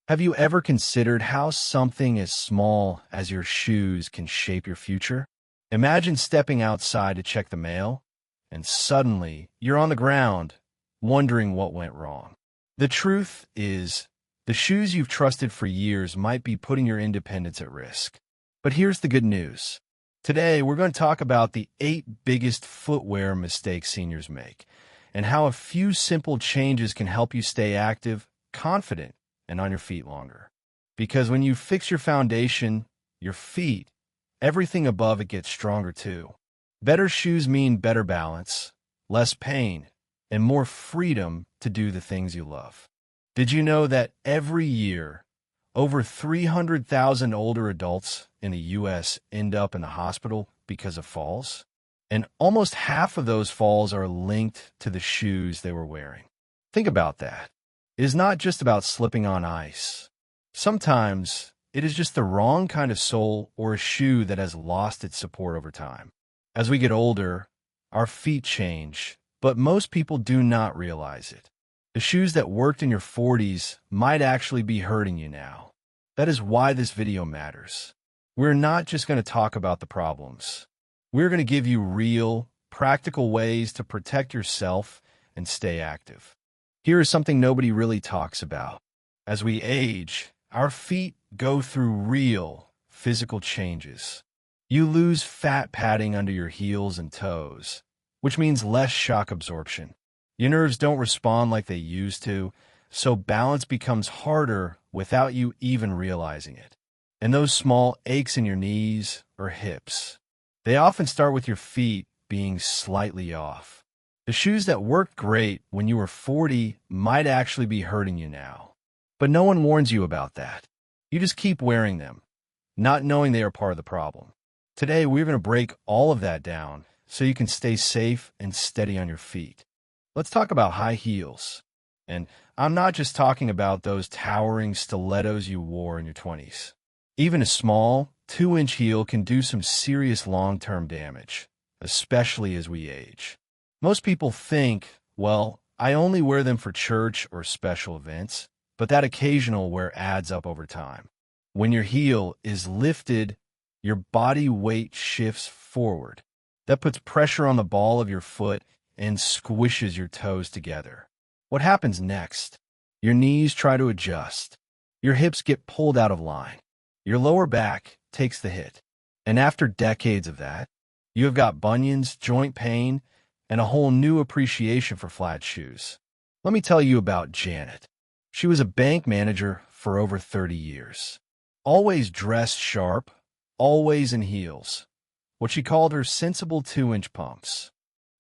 Have you ever considered how something as small as your shoes can shape your future? Imagine stepping outside to check the mail, and suddenly you're on the ground, wondering what went wrong. The truth is, the shoes you've trusted for years might be putting your independence at risk. But here's the good news. Today, we're going to talk about the 8 biggest footwear mistakes seniors make, and how a few simple changes can help you stay active, confident, and on your feet longer. Because when you fix your foundation, your feet, everything above it gets stronger too. Better shoes mean better balance, less pain, and more freedom to do the things you love. Did you know that every year, over 300,000 older adults in the U.S. end up in the hospital because of falls? And almost half of those falls are linked to the shoes they were wearing. Think about that. It is not just about slipping on ice. Sometimes it is just the wrong kind of sole or a shoe that has lost its support over time. As we get older, our feet change, but most people do not realize it. The shoes that worked in your 40s might actually be hurting you now. That is why this video matters. We're not just going to talk about the problems. We're going to give you real, practical ways to protect yourself and stay active. Here is something nobody really talks about. As we age, our feet go through real, physical changes. You lose fat padding under your heels and toes, which means less shock absorption. Your nerves don't respond like they used to, so balance becomes harder without you even realizing it. And those small aches in your knees or hips, they often start with your feet being slightly off. The shoes that worked great when you were 40 might actually be hurting you now. But no one warns you about that. You just keep wearing them, not knowing they are part of the problem. Today, we're going to break all of that down so you can stay safe and steady on your feet. Let's talk about high heels. And I'm not just talking about those towering stilettos you wore in your 20s. Even a small, 2-inch heel can do some serious long-term damage, especially as we age. Most people think, well, I only wear them for church or special events, but that occasional wear adds up over time. When your heel is lifted, your body weight shifts forward. That puts pressure on the ball of your foot and squishes your toes together. What happens next? Your knees try to adjust. Your hips get pulled out of line. Your lower back takes the hit. And after decades of that, you have got bunions, joint pain, and a whole new appreciation for flat shoes. Let me tell you about Janet. She was a bank manager for over 30 years. Always dressed sharp, always in heels. What she called her sensible 2-inch pumps.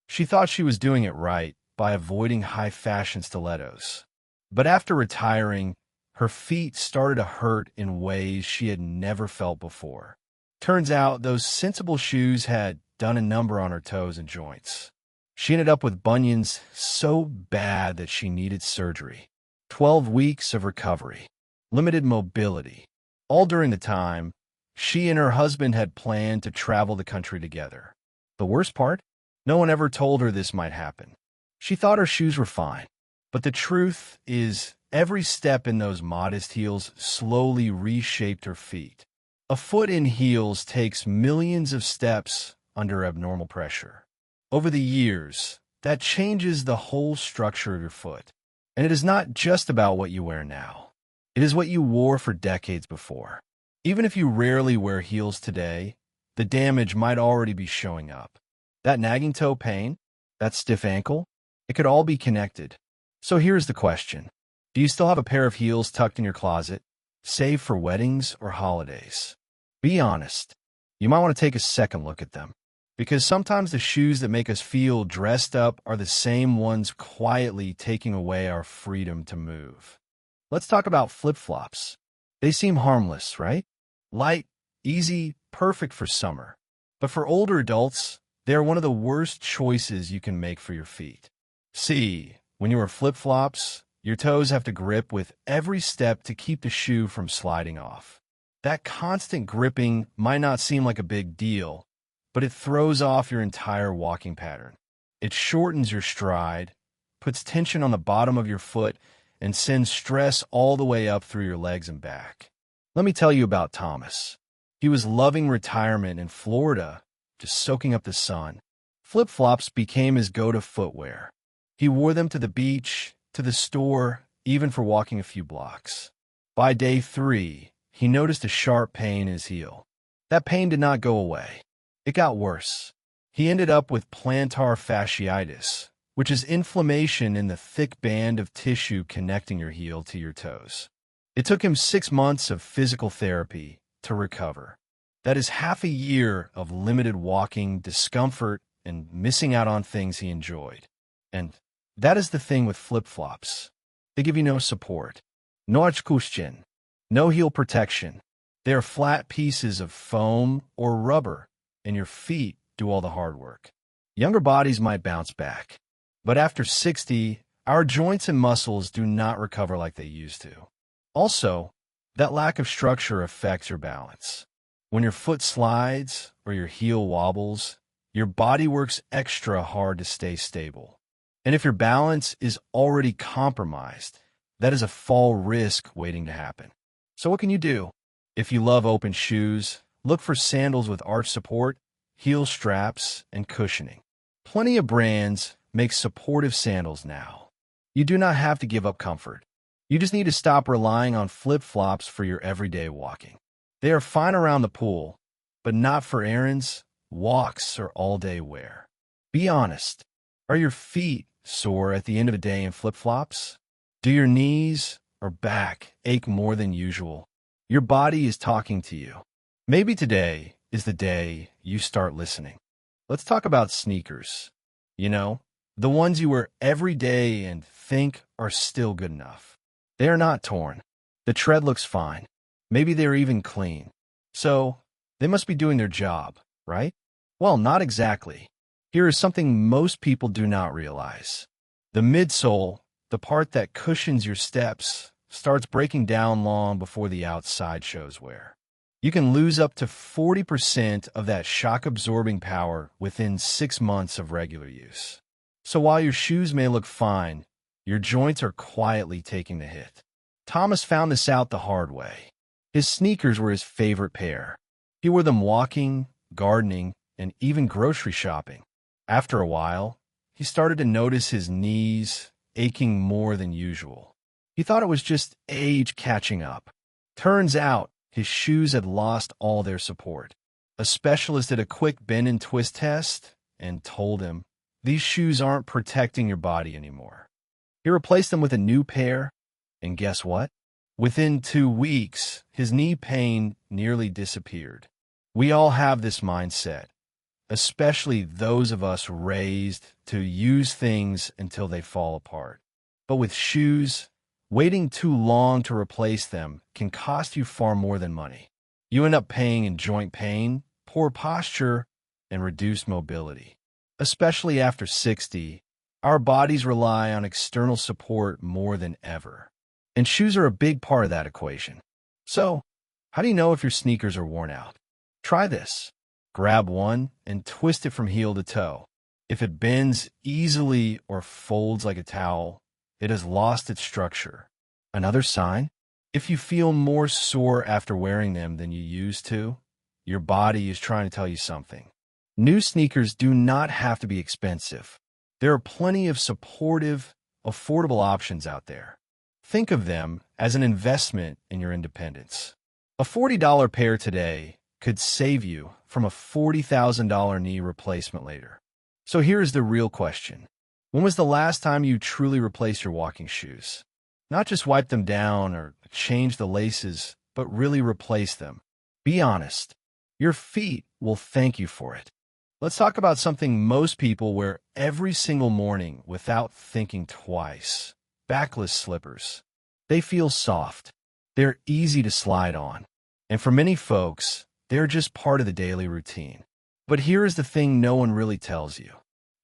She thought she was doing it right by avoiding high-fashion stilettos. But after retiring, her feet started to hurt in ways she had never felt before. Turns out those sensible shoes had done a number on her toes and joints. She ended up with bunions so bad that she needed surgery. 12 weeks of recovery. Limited mobility. All during the time, she and her husband had planned to travel the country together. The worst part? No one ever told her this might happen. She thought her shoes were fine. But the truth is, every step in those modest heels slowly reshaped her feet. A foot in heels takes millions of steps under abnormal pressure. Over the years, that changes the whole structure of your foot. And it is not just about what you wear now. It is what you wore for decades before. Even if you rarely wear heels today, the damage might already be showing up. That nagging toe pain, that stiff ankle, it could all be connected. So here's the question. Do you still have a pair of heels tucked in your closet, saved for weddings or holidays? Be honest. You might want to take a second look at them. Because sometimes the shoes that make us feel dressed up are the same ones quietly taking away our freedom to move. Let's talk about flip-flops. They seem harmless, right? Light, easy, perfect for summer. But for older adults, they are one of the worst choices you can make for your feet. See, when you wear flip-flops, your toes have to grip with every step to keep the shoe from sliding off. That constant gripping might not seem like a big deal, but it throws off your entire walking pattern. It shortens your stride, puts tension on the bottom of your foot, and sends stress all the way up through your legs and back. Let me tell you about Thomas. He was loving retirement in Florida, just soaking up the sun. Flip-flops became his go-to footwear. He wore them to the beach, to the store, even for walking a few blocks. By day 3, he noticed a sharp pain in his heel. That pain did not go away. It got worse. He ended up with plantar fasciitis, which is inflammation in the thick band of tissue connecting your heel to your toes. It took him 6 months of physical therapy to recover. That is half a year of limited walking, discomfort, and missing out on things he enjoyed. And that is the thing with flip-flops. They give you no support, no odkushchen, no heel protection. They are flat pieces of foam or rubber, and your feet do all the hard work. Younger bodies might bounce back, but after 60, our joints and muscles do not recover like they used to. Also, that lack of structure affects your balance. When your foot slides or your heel wobbles, your body works extra hard to stay stable. And if your balance is already compromised, that is a fall risk waiting to happen. So what can you do? If you love open shoes, look for sandals with arch support, heel straps, and cushioning. Plenty of brands make supportive sandals now. You do not have to give up comfort. You just need to stop relying on flip-flops for your everyday walking. They are fine around the pool, but not for errands, walks, or all-day wear. Be honest. Are your feet sore at the end of the day in flip-flops? Do your knees or back ache more than usual? Your body is talking to you. Maybe today is the day you start listening. Let's talk about sneakers. You know, the ones you wear every day and think are still good enough. They are not torn. The tread looks fine. Maybe they're even clean. So, they must be doing their job, right? Well, not exactly. Here is something most people do not realize. The midsole, the part that cushions your steps, starts breaking down long before the outside shows wear. You can lose up to 40% of that shock-absorbing power within 6 months of regular use. So while your shoes may look fine, your joints are quietly taking the hit. Thomas found this out the hard way. His sneakers were his favorite pair. He wore them walking, gardening, and even grocery shopping. After a while, he started to notice his knees aching more than usual. He thought it was just age catching up. Turns out, his shoes had lost all their support. A specialist did a quick bend and twist test and told him, "These shoes aren't protecting your body anymore." He replaced them with a new pair, and guess what? Within 2 weeks, his knee pain nearly disappeared. We all have this mindset, especially those of us raised to use things until they fall apart. But with shoes, waiting too long to replace them can cost you far more than money. You end up paying in joint pain, poor posture, and reduced mobility. Especially after 60, our bodies rely on external support more than ever. And shoes are a big part of that equation. So, how do you know if your sneakers are worn out? Try this. Grab one and twist it from heel to toe. If it bends easily or folds like a towel, it has lost its structure. Another sign? If you feel more sore after wearing them than you used to, your body is trying to tell you something. New sneakers do not have to be expensive. There are plenty of supportive, affordable options out there. Think of them as an investment in your independence. A $40 pair today could save you from a $40,000 knee replacement later. So here's the real question. When was the last time you truly replaced your walking shoes? Not just wipe them down or change the laces, but really replace them. Be honest. Your feet will thank you for it. Let's talk about something most people wear every single morning without thinking twice. Backless slippers. They feel soft. They're easy to slide on. And for many folks, they're just part of the daily routine. But here is the thing no one really tells you.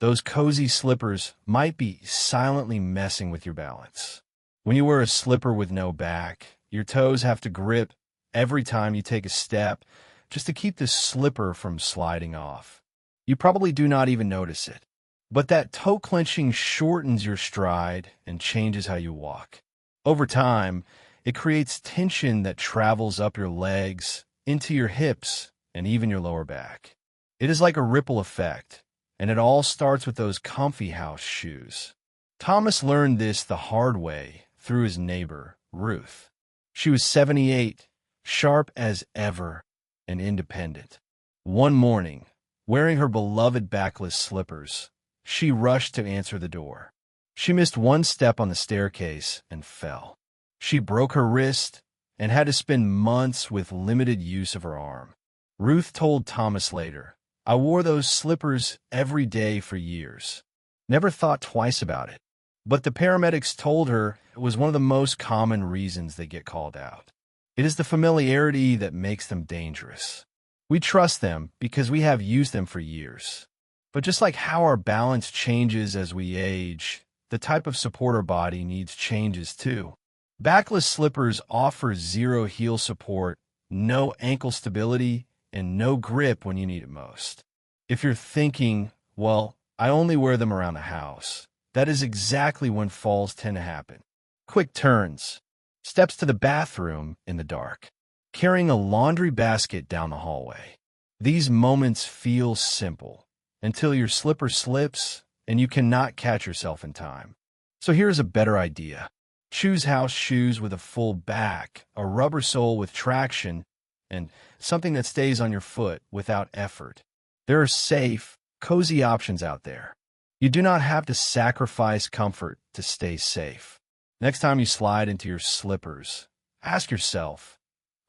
Those cozy slippers might be silently messing with your balance. When you wear a slipper with no back, your toes have to grip every time you take a step just to keep the slipper from sliding off. You probably do not even notice it. But that toe clenching shortens your stride and changes how you walk. Over time, it creates tension that travels up your legs, into your hips, and even your lower back. It is like a ripple effect, and it all starts with those comfy house shoes. Thomas learned this the hard way through his neighbor, Ruth. She was 78, sharp as ever, and independent. One morning, wearing her beloved backless slippers, she rushed to answer the door. She missed one step on the staircase and fell. She broke her wrist and had to spend months with limited use of her arm. Ruth told Thomas later, "I wore those slippers every day for years. Never thought twice about it." But the paramedics told her it was one of the most common reasons they get called out. It is the familiarity that makes them dangerous. We trust them because we have used them for years. But just like how our balance changes as we age, the type of support our body needs changes too. Backless slippers offer zero heel support, no ankle stability, and no grip when you need it most. If you're thinking, well, I only wear them around the house, that is exactly when falls tend to happen. Quick turns, steps to the bathroom in the dark, carrying a laundry basket down the hallway. These moments feel simple until your slipper slips and you cannot catch yourself in time. So here's a better idea. Choose house shoes with a full back, a rubber sole with traction, and something that stays on your foot without effort. There are safe, cozy options out there. You do not have to sacrifice comfort to stay safe. Next time you slide into your slippers, ask yourself,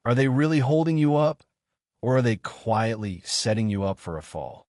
are they really holding you up, or are they quietly setting you up for a fall?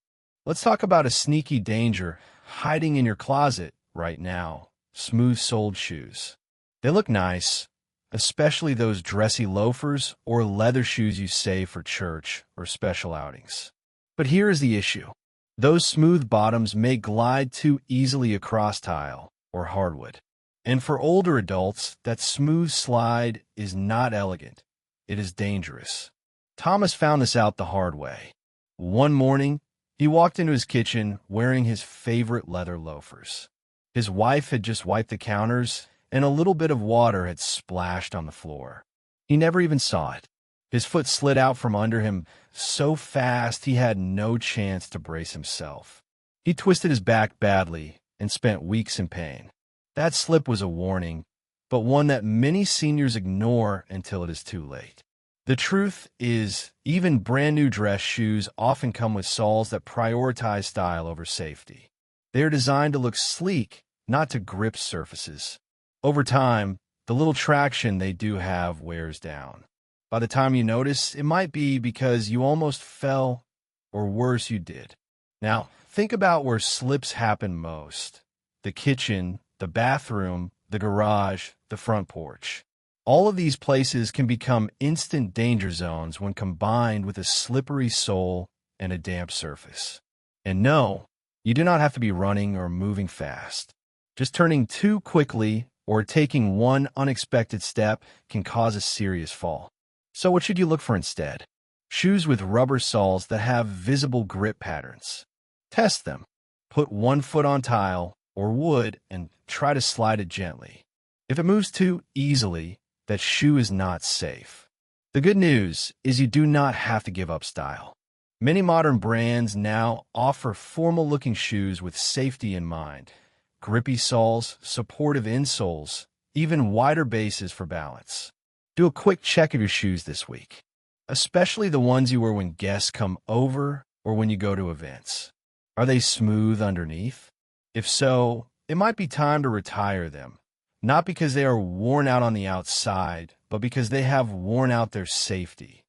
Let's talk about a sneaky danger hiding in your closet right now: smooth-soled shoes. They look nice, especially those dressy loafers or leather shoes you save for church or special outings. But here is the issue. Those smooth bottoms may glide too easily across tile or hardwood. And for older adults, that smooth slide is not elegant. It is dangerous. Thomas found this out the hard way. One morning, he walked into his kitchen wearing his favorite leather loafers. His wife had just wiped the counters, and a little bit of water had splashed on the floor. He never even saw it. His foot slid out from under him so fast he had no chance to brace himself. He twisted his back badly and spent weeks in pain. That slip was a warning, but one that many seniors ignore until it is too late. The truth is, even brand new dress shoes often come with soles that prioritize style over safety. They are designed to look sleek, not to grip surfaces. Over time, the little traction they do have wears down. By the time you notice, it might be because you almost fell, or worse, you did. Now, think about where slips happen most: the kitchen, the bathroom, the garage, the front porch. All of these places can become instant danger zones when combined with a slippery sole and a damp surface. And no, you do not have to be running or moving fast. Just turning too quickly or taking one unexpected step can cause a serious fall. So what should you look for instead? Shoes with rubber soles that have visible grip patterns. Test them. Put one foot on tile or wood and try to slide it gently. If it moves too easily, that shoe is not safe. The good news is you do not have to give up style. Many modern brands now offer formal-looking shoes with safety in mind. Grippy soles, supportive insoles, even wider bases for balance. Do a quick check of your shoes this week, especially the ones you wear when guests come over or when you go to events. Are they smooth underneath? If so, it might be time to retire them, not because they are worn out on the outside, but because they have worn out their safety.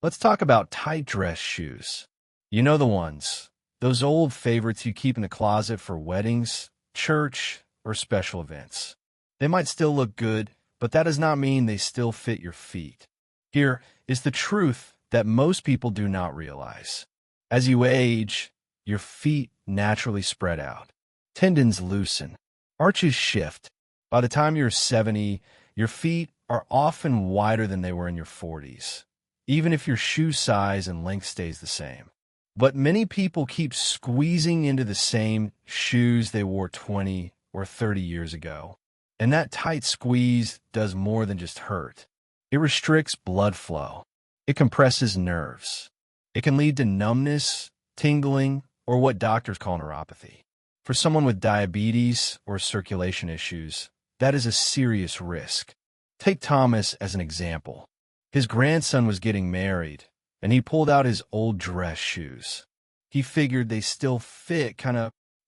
Let's talk about tight dress shoes. You know the ones, those old favorites you keep in the closet for weddings, church, or special events. They might still look good, but that does not mean they still fit your feet. Here is the truth that most people do not realize. As you age, your feet naturally spread out. Tendons loosen. Arches shift. By the time you're 70, your feet are often wider than they were in your 40s, even if your shoe size and length stays the same. But many people keep squeezing into the same shoes they wore 20 or 30 years ago. And that tight squeeze does more than just hurt. It restricts blood flow. It compresses nerves. It can lead to numbness, tingling, or what doctors call neuropathy. For someone with diabetes or circulation issues, that is a serious risk. Take Thomas as an example. His grandson was getting married, and he pulled out his old dress shoes. He figured they still fit,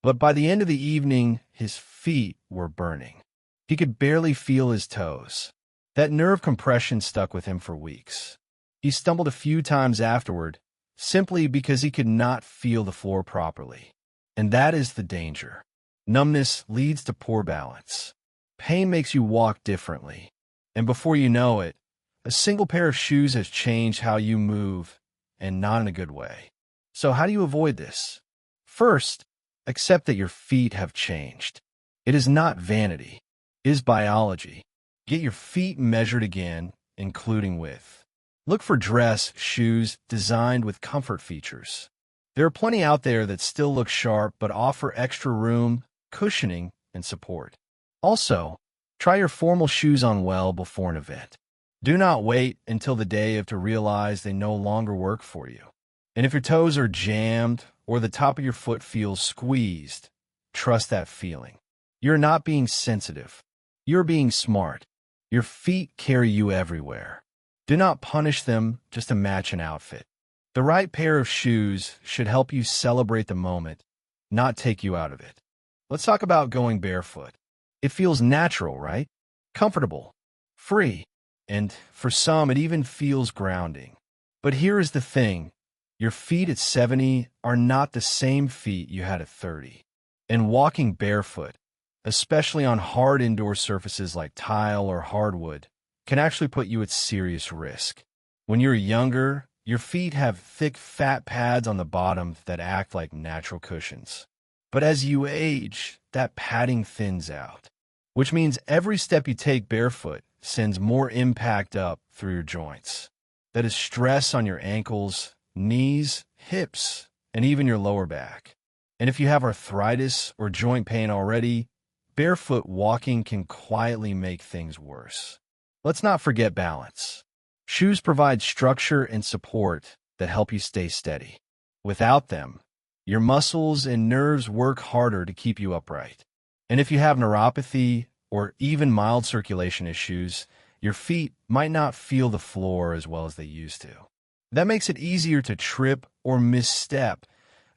but by the end of the evening, his feet were burning. He could barely feel his toes. That nerve compression stuck with him for weeks. He stumbled a few times afterward, simply because he could not feel the floor properly. And that is the danger. Numbness leads to poor balance. Pain makes you walk differently. And before you know it, a single pair of shoes has changed how you move, and not in a good way. So how do you avoid this? First, accept that your feet have changed. It is not vanity. It is biology. Get your feet measured again, including width. Look for dress shoes designed with comfort features. There are plenty out there that still look sharp but offer extra room, cushioning, and support. Also, try your formal shoes on well before an event. Do not wait until the day to realize they no longer work for you. And if your toes are jammed or the top of your foot feels squeezed, trust that feeling. You're not being sensitive. You're being smart. Your feet carry you everywhere. Do not punish them just to match an outfit. The right pair of shoes should help you celebrate the moment, not take you out of it. Let's talk about going barefoot. It feels natural, right? Comfortable, free, and for some, it even feels grounding. But here is the thing. Your feet at 70 are not the same feet you had at 30. And walking barefoot, especially on hard indoor surfaces like tile or hardwood, can actually put you at serious risk. When you're younger, your feet have thick, fat pads on the bottom that act like natural cushions. But as you age, that padding thins out, which means every step you take barefoot sends more impact up through your joints. That is stress on your ankles, knees, hips, and even your lower back. And if you have arthritis or joint pain already, barefoot walking can quietly make things worse. Let's not forget balance. Shoes provide structure and support that help you stay steady. Without them, your muscles and nerves work harder to keep you upright. And if you have neuropathy or even mild circulation issues, your feet might not feel the floor as well as they used to. That makes it easier to trip or misstep,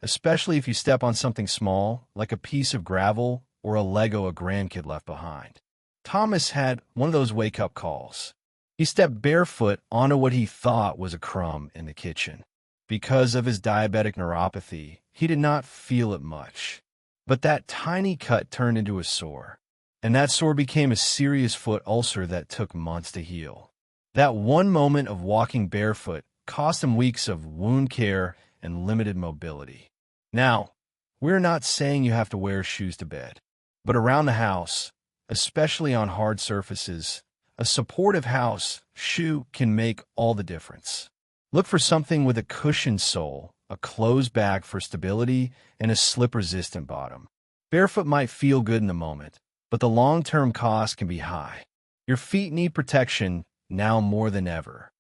especially if you step on something small, like a piece of gravel or a Lego a grandkid left behind. Thomas had one of those wake-up calls. He stepped barefoot onto what he thought was a crumb in the kitchen. Because of his diabetic neuropathy, he did not feel it much. But that tiny cut turned into a sore, and that sore became a serious foot ulcer that took months to heal. That one moment of walking barefoot cost him weeks of wound care and limited mobility. Now, we're not saying you have to wear shoes to bed, but around the house, especially on hard surfaces, a supportive house shoe can make all the difference. Look for something with a cushioned sole, a closed back for stability, and a slip-resistant bottom. Barefoot might feel good in the moment, but the long-term cost can be high. Your feet need protection now more than ever.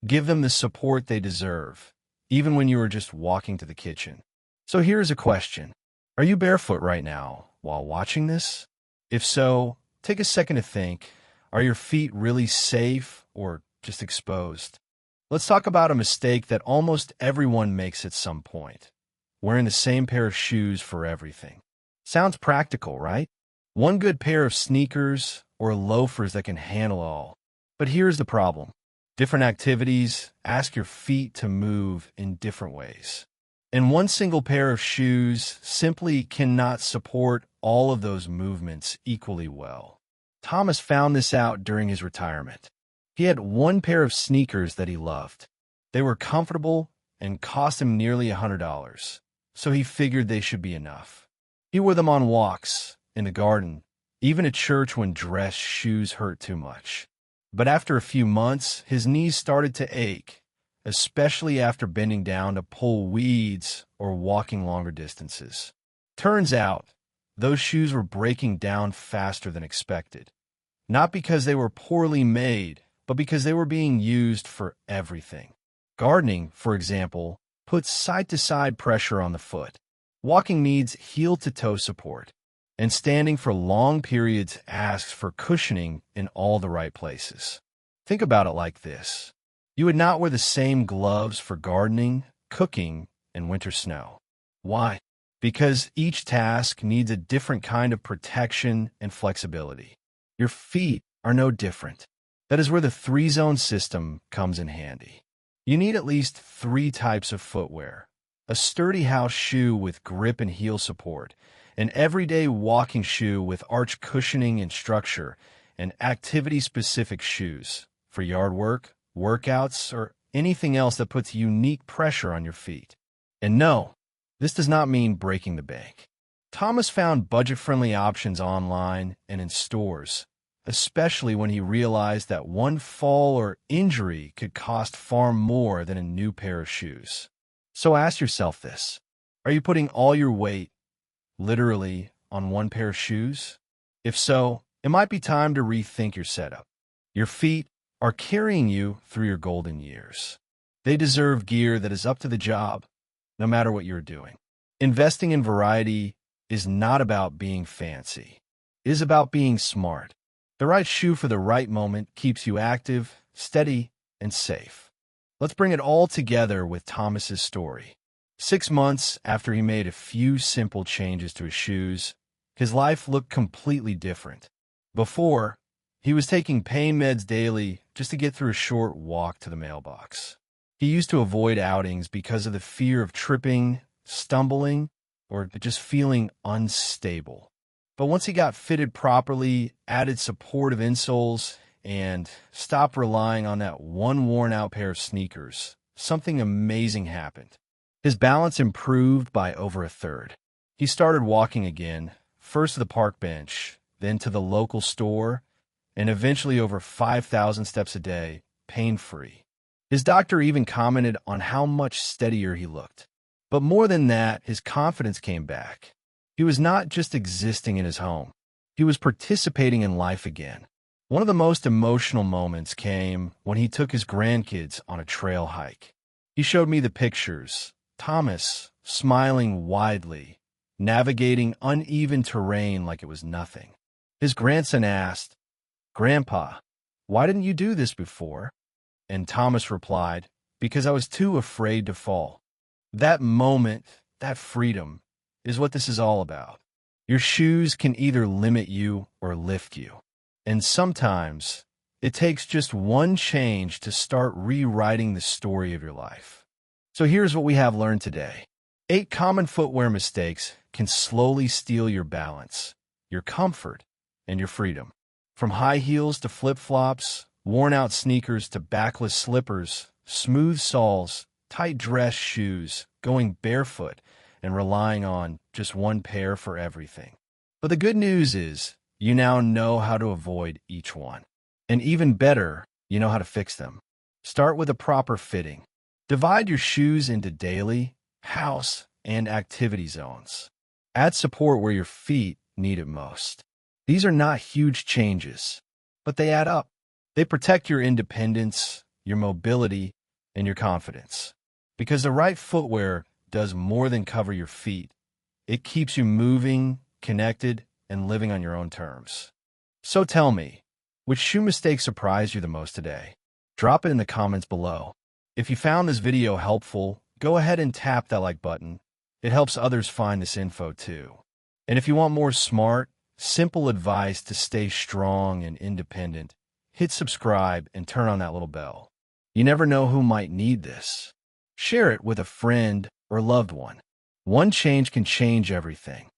Give them the support they deserve, even when you are just walking to the kitchen. So here's a question. Are you barefoot right now while watching this? If so, take a second to think. Are your feet really safe or just exposed? Let's talk about a mistake that almost everyone makes at some point. Wearing the same pair of shoes for everything. Sounds practical, right? One good pair of sneakers or loafers that can handle all. But here's the problem. Different activities ask your feet to move in different ways. And one single pair of shoes simply cannot support all of those movements equally well. Thomas found this out during his retirement. He had one pair of sneakers that he loved. They were comfortable and cost him nearly $100, so he figured they should be enough. He wore them on walks, in the garden, even at church when dress shoes hurt too much. But after a few months, his knees started to ache, especially after bending down to pull weeds or walking longer distances. Turns out, those shoes were breaking down faster than expected, not because they were poorly made, but because they were being used for everything. Gardening, for example, puts side-to-side pressure on the foot. Walking needs heel-to-toe support. And standing for long periods asks for cushioning in all the right places. Think about it like this. You would not wear the same gloves for gardening, cooking, and winter snow. Why? Because each task needs a different kind of protection and flexibility. Your feet are no different. That is where the three-zone system comes in handy. You need at least 3 types of footwear: a sturdy house shoe with grip and heel support, an everyday walking shoe with arch cushioning and structure, and activity-specific shoes for yard work, workouts, or anything else that puts unique pressure on your feet. And no, this does not mean breaking the bank. Thomas found budget-friendly options online and in stores, especially when he realized that one fall or injury could cost far more than a new pair of shoes. So ask yourself this: are you putting all your weight, literally, on one pair of shoes? If so, it might be time to rethink your setup. Your feet are carrying you through your golden years. They deserve gear that is up to the job, no matter what you're doing. Investing in variety is not about being fancy. It is about being smart. The right shoe for the right moment keeps you active, steady, and safe. Let's bring it all together with Thomas's story. 6 months after he made a few simple changes to his shoes, his life looked completely different. Before, he was taking pain meds daily just to get through a short walk to the mailbox. He used to avoid outings because of the fear of tripping, stumbling, or just feeling unstable. But once he got fitted properly, added supportive insoles, and stopped relying on that one worn-out pair of sneakers, something amazing happened. His balance improved by over 1/3. He started walking again, first to the park bench, then to the local store, and eventually over 5,000 steps a day, pain-free. His doctor even commented on how much steadier he looked. But more than that, his confidence came back. He was not just existing in his home. He was participating in life again. One of the most emotional moments came when he took his grandkids on a trail hike. He showed me the pictures. Thomas, smiling widely, navigating uneven terrain like it was nothing. His grandson asked, "Grandpa, why didn't you do this before?" And Thomas replied, "Because I was too afraid to fall." That moment, that freedom, is what this is all about. Your shoes can either limit you or lift you. And sometimes, it takes just one change to start rewriting the story of your life. So here's what we have learned today. 8 common footwear mistakes can slowly steal your balance, your comfort, and your freedom. From high heels to flip-flops, worn-out sneakers to backless slippers, smooth soles, tight dress shoes, going barefoot, and relying on just one pair for everything. But the good news is, you now know how to avoid each one. And even better, you know how to fix them. Start with a proper fitting. Divide your shoes into daily, house, and activity zones. Add support where your feet need it most. These are not huge changes, but they add up. They protect your independence, your mobility, and your confidence. Because the right footwear does more than cover your feet. It keeps you moving, connected, and living on your own terms. So tell me, which shoe mistake surprised you the most today? Drop it in the comments below. If you found this video helpful, go ahead and tap that like button. It helps others find this info too. And if you want more smart, simple advice to stay strong and independent, hit subscribe and turn on that little bell. You never know who might need this. Share it with a friend or loved one. One change can change everything.